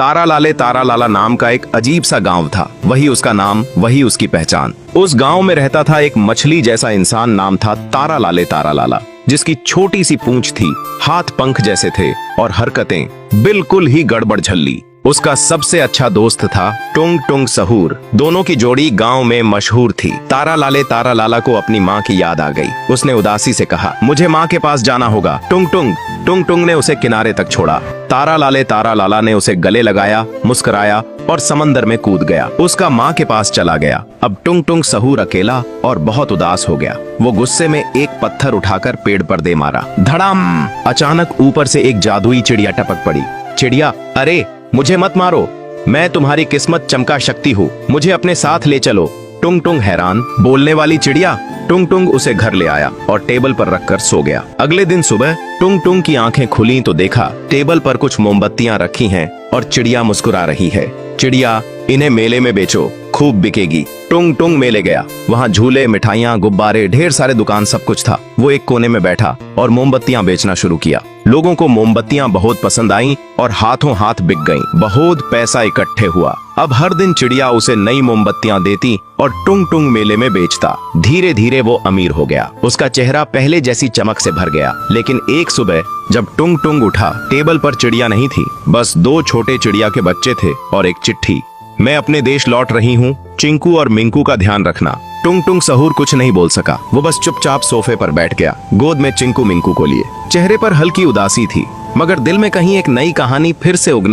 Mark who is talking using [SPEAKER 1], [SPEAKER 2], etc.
[SPEAKER 1] तारा लाला नाम का एक अजीब सा गांव था। वही उसका नाम, वही उसकी पहचान। उस गांव में रहता था एक मछली जैसा इंसान, नाम था तारा लाला, जिसकी छोटी सी पूंछ थी, हाथ पंख जैसे थे और हरकतें बिल्कुल ही गड़बड़ झल्ली। उसका सबसे अच्छा दोस्त था टुंग टुंग सहूर। दोनों की जोड़ी गांव में मशहूर थी। तारा लाला को अपनी माँ की याद आ गई। उसने उदासी से कहा, मुझे माँ के पास जाना होगा। टुंग टुंग ने उसे किनारे तक छोड़ा। तारा लाला ने उसे गले लगाया, मुस्कुराया और समंदर में कूद गया। उसका माँ के पास चला गया। अब टुंग टुंग सहूर अकेला और बहुत उदास हो गया। वो गुस्से में एक पत्थर उठाकर पेड़ पर दे मारा। धड़ाम! अचानक ऊपर से एक जादुई चिड़िया टपक पड़ी। चिड़िया, अरे मुझे मत मारो, मैं तुम्हारी किस्मत चमका शक्ति हूँ, मुझे अपने साथ ले चलो। टुंग टुंग हैरान, बोलने वाली चिड़िया? टुंग टुंग उसे घर ले आया और टेबल पर रखकर सो गया। अगले दिन सुबह टुंग टुंग की आंखें खुली तो देखा टेबल पर कुछ मोमबत्तियां रखी हैं और चिड़िया मुस्कुरा रही है। चिड़िया, इन्हें मेले में बेचो, खूब बिकेगी। टुंग टुंग मेले गया। वहाँ झूले, मिठाइयाँ, गुब्बारे, ढेर सारे दुकान, सब कुछ था। वो एक कोने में बैठा और मोमबत्तियां बेचना शुरू किया। लोगों को मोमबत्तियां बहुत पसंद आईं और हाथों हाथ बिक गईं। बहुत पैसा इकट्ठे हुआ। अब हर दिन चिड़िया उसे नई मोमबत्तियां देती और टुंग टुंग मेले में बेचता। धीरे धीरे वो अमीर हो गया। उसका चेहरा पहले जैसी चमक से भर गया। लेकिन एक सुबह जब टुंग टुंग उठा, टेबल पर चिड़िया नहीं थी, बस 2 छोटे चिड़िया के बच्चे थे और एक चिट्ठी। मैं अपने देश लौट रही हूँ, चिंकू और मिंकू का ध्यान रखना। टुंग टुंग सहूर कुछ नहीं बोल सका। वो बस चुपचाप सोफे पर बैठ गया, गोद में चिंकू मिंकू को लिए। चेहरे पर हल्की उदासी थी, मगर दिल में कहीं एक नई कहानी फिर से उगने